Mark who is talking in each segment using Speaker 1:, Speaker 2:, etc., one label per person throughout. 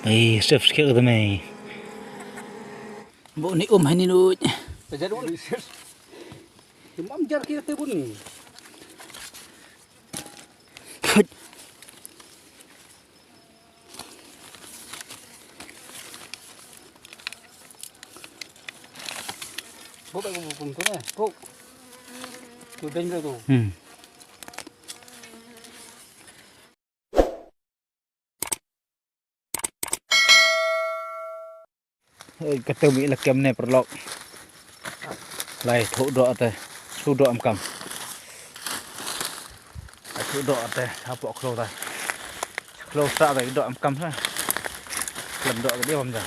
Speaker 1: Ay, chef sikit kata mai. Bu ni hani nu.
Speaker 2: Jadi orang research. Cuma jar kita tebun ni. Buk aku pun tu ni. Buk. Tu danger tu.
Speaker 1: Kata mi lakem ni perlok. Lai thuk dok ate. Su dok am kam. Thuk dok ate apok klo ta. Klo sa ta dok am kam sa. Lem dok ke dia om ja.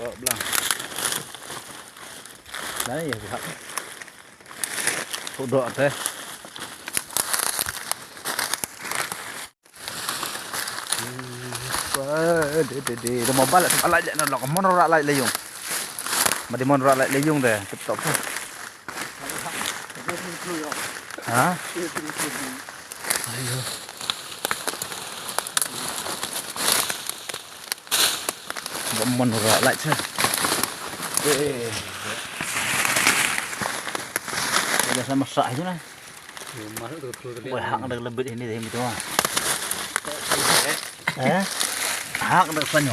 Speaker 1: Oh belang. Đấy giờ thật. Thuk dok ate. Dah mau balik sebalik je nak mon rak lai leyung. Madi mon rak lai leyung deh, tetap tu. Ha? Ayo. Mon rak lai je. Dah sama masak je lah. Wah, hang dah lebih ini dah itu ah. Hak dah sanyo.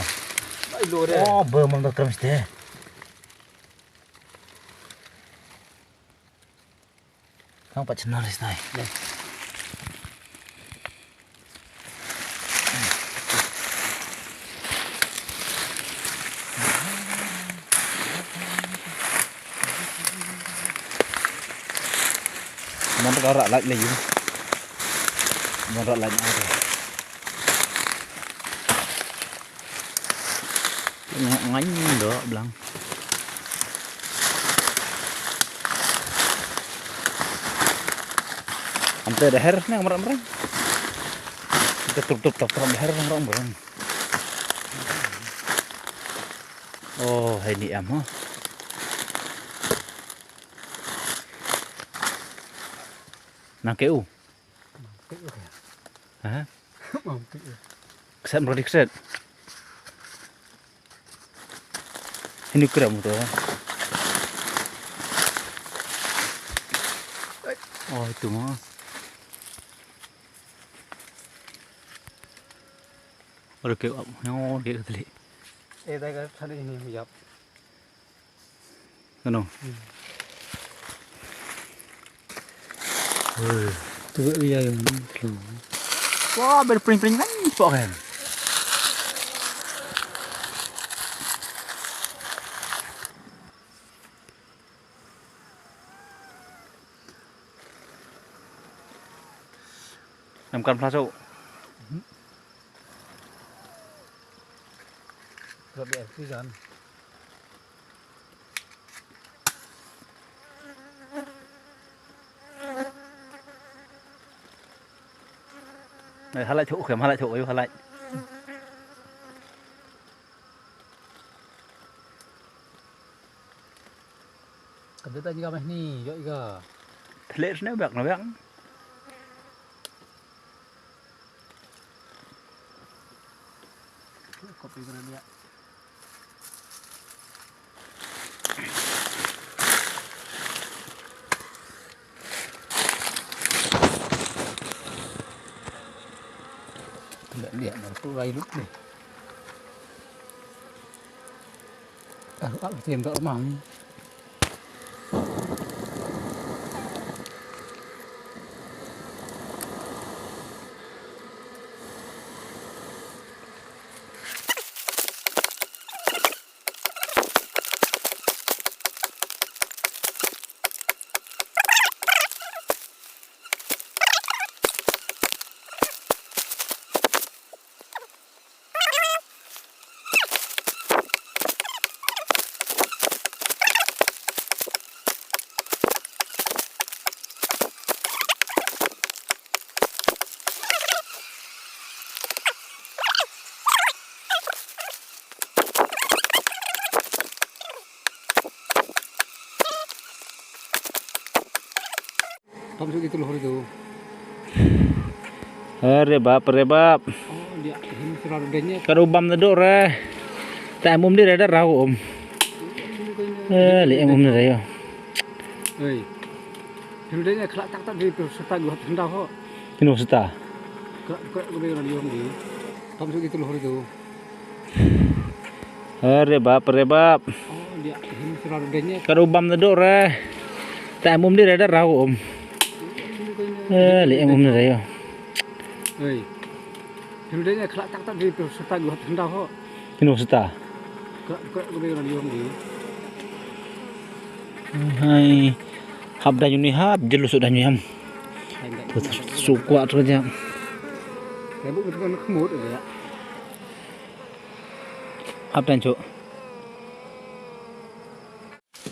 Speaker 1: Oh, bermang dah terus deh. Kang pak channel is nai. Mon rak lại lấy. Mon rak lại apa? Ngánh đó belang. Ante daher ni merang-merang. Kita tutup daher merang-merang. Oh, ini am ha. Nang keu. Ha? Keset merodik keset. Ini kram tu. Oh, itu mah. Ada kek nyawa dia tadi.
Speaker 2: Dah kan tadi ini hujab.
Speaker 1: Kano.
Speaker 2: Tu dia yang.
Speaker 1: Wah, berpring-pring kan pok kan. Namkan plasok.
Speaker 2: Lebih efisien.
Speaker 1: Halai thuk khem halai thuk ayo halai.
Speaker 2: Kada tadi kami ni, yo iga.
Speaker 1: Thlek sne bak na bak.
Speaker 2: Kopi kena dia. Dia tu rai lut ni. Aku tiam tak rumah ni. Tom itu luhur itu.
Speaker 1: Rebab.
Speaker 2: Oh, dia ini terlalu adanya.
Speaker 1: Karubam na do re. Ta mum di re da raw om. Li mum na re yo.
Speaker 2: Hei. Dulunya kelak tak di itu serta gua hendak kok.
Speaker 1: Kino seta.
Speaker 2: Kelak gua bilang dia di. Tom itu luhur itu.
Speaker 1: Re bab.
Speaker 2: Oh dia ini terlalu adanya.
Speaker 1: Karubam na do re. Ta mum di re da raw om. Li mum na re yo.
Speaker 2: Hei. Dulunya kelak tak di itu serta gua hendak kok.
Speaker 1: Kino seta.
Speaker 2: Kelak gua bilang dia di.
Speaker 1: Hai. Hab da nyuni hab jelus sudah nyam. Suku aja.
Speaker 2: Saya bukan kemud ya.
Speaker 1: Hab dan cuk.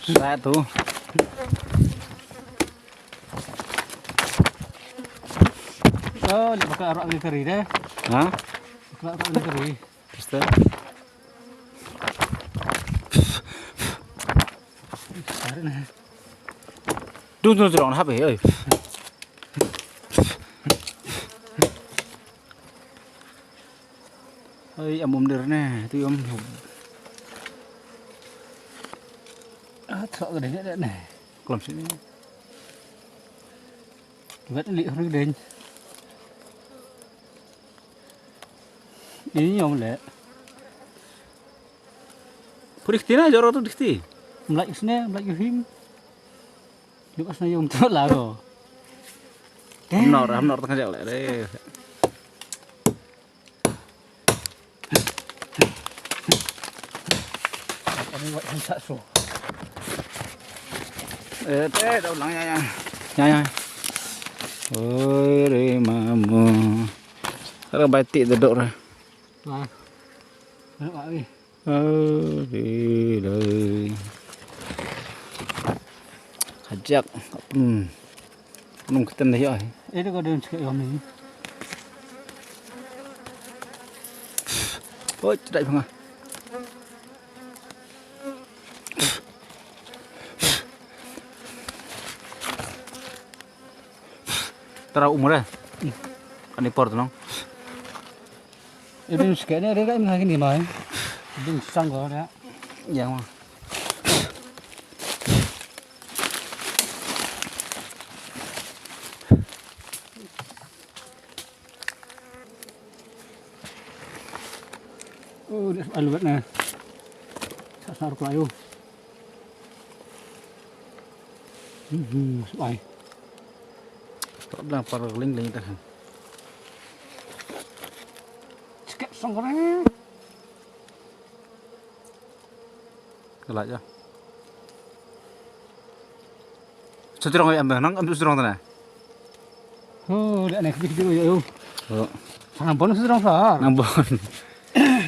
Speaker 1: Saya tuh.
Speaker 2: Oh, dia pakai arak keri deh.
Speaker 1: Hah?
Speaker 2: Pakai arak keri.
Speaker 1: Pasti. Dung hab ơi. Ơi om der nè, tôi om.
Speaker 2: Thợ cái đấy này.
Speaker 1: Làm sini.
Speaker 2: Vẫn lị hơn đến. Ini nyom le.
Speaker 1: Puriktina joro tu dikti.
Speaker 2: Mlak isne, mlak yuhim. Lúc asna yom tu lah go.
Speaker 1: Ham nor tengah jak lek deh.
Speaker 2: Ini buat hendak so.
Speaker 1: Teh dah ulang ya. Ya. Oi re mamu. Kalau batik duduk dah.
Speaker 2: Nah. Nak lagi.
Speaker 1: Đời Hajak Nung kita dah ya.
Speaker 2: Ini kau dah cakap yang ni.
Speaker 1: Oh, cedak bang. Tara umur dah. Kan impor tu nong.
Speaker 2: Ini cakap ni ada kan lagi ni mai. Ini sang kau dah.
Speaker 1: Yang mah.
Speaker 2: Oh, dia aluat na. Sasar kelayu. Sampai.
Speaker 1: Tak bilang para ling dah.
Speaker 2: Cakap sang kau dah.
Speaker 1: Kelak je. Seterong ay ambang nang ambil seterong tanah.
Speaker 2: Oh, dia naik video ya.
Speaker 1: Oh,
Speaker 2: Sangat bonus sedang sar.
Speaker 1: nambon.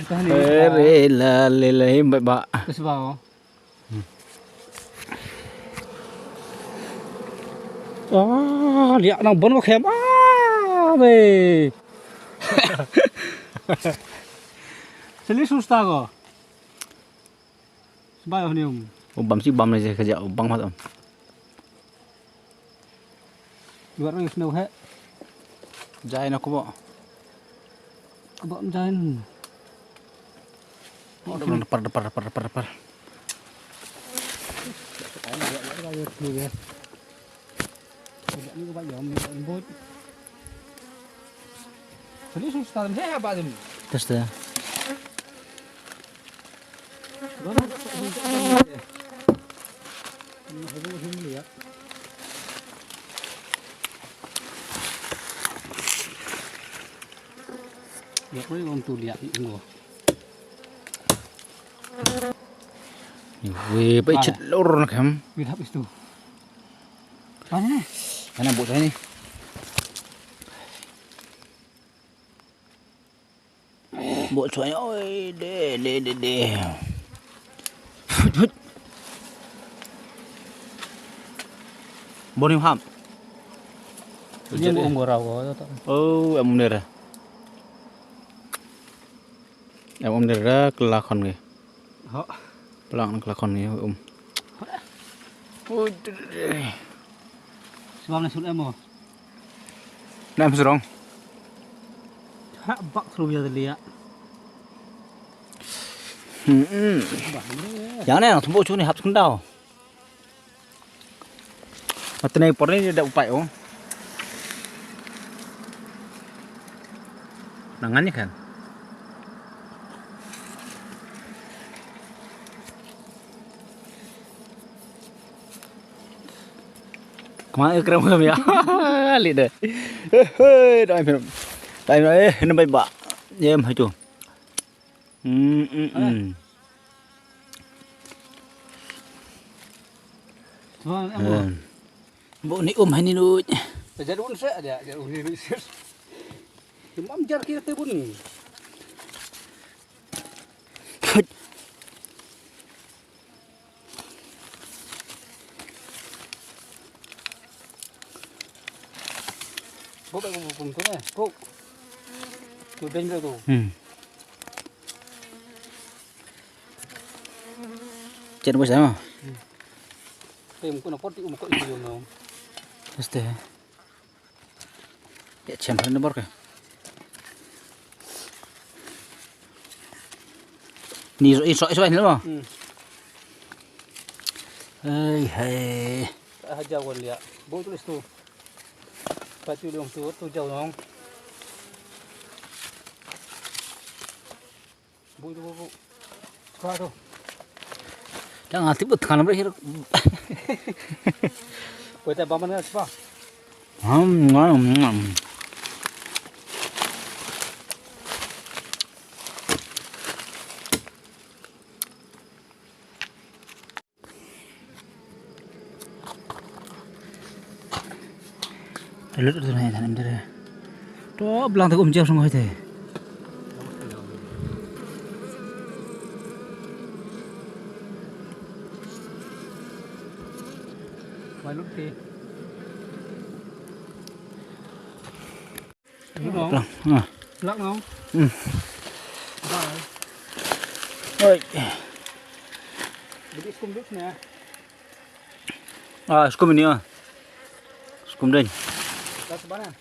Speaker 2: Tahan
Speaker 1: Rela himbat ba.
Speaker 2: Sebab. Oh, lihat nang bon kau kem. Be. Seli susah kau. Sebab ni
Speaker 1: Bam si bam ni saya kerja bang mat.
Speaker 2: Dua orang snow he.
Speaker 1: Jai nak ko.
Speaker 2: Kebak menjain.
Speaker 1: Oh, depan.
Speaker 2: Ini kau bayar ni lembut. Seli susah ni apa tu?
Speaker 1: Terus dah.
Speaker 2: Ya, boleh orang tu lihat ini.
Speaker 1: Weh, baik cet lor nak ham.
Speaker 2: Biar habis tu. Mana ni?
Speaker 1: Mana buat saya ni? Buat saya, oi, de. Bonim ham.
Speaker 2: Dia mau ngorau kau tak?
Speaker 1: Oh, em bener. Em bener kelakon ke.
Speaker 2: Ha.
Speaker 1: Pelang kelakon ni Oh,
Speaker 2: Sebab nak sulit emo.
Speaker 1: Nam serong. hak bak seluruhnya tadi ya. Jangan yang tumbuh cuni hap sendau. Matene por ini ada upaya oh. Nangannya kan. Kemana keren ya? Lihat deh. Hei, dah film. Dah film ini baik. Jem itu. Bu ni ini nu.
Speaker 2: Jadi pun saya ada, jadi ini sih. Cuma jar kita pun. Bố bạn cùng thế này, bố. Từ bên ra rồi.
Speaker 1: Chết bữa sáng mà.
Speaker 2: Tìm con nó có tiêu một con nhiều nào.
Speaker 1: Este. Ya champion de borca. Ni iso ini loh. Hei.
Speaker 2: Hajar wan lihat. Bố tulis tu. Pati ulang tu jauh nong. Bố tu bố. Kau tu.
Speaker 1: Jangan tibut kan berakhir.
Speaker 2: Kau tak baman kan siapa?
Speaker 1: Lalu tu naik tanam dia. Tu belang tu jauh sungguh itu.
Speaker 2: Malu ti.
Speaker 1: Belang.
Speaker 2: Lắc không? Bye.
Speaker 1: Oi.
Speaker 2: Jadi skum dus nè.
Speaker 1: Skum ini ah. Skum deng.
Speaker 2: Dah sebarang.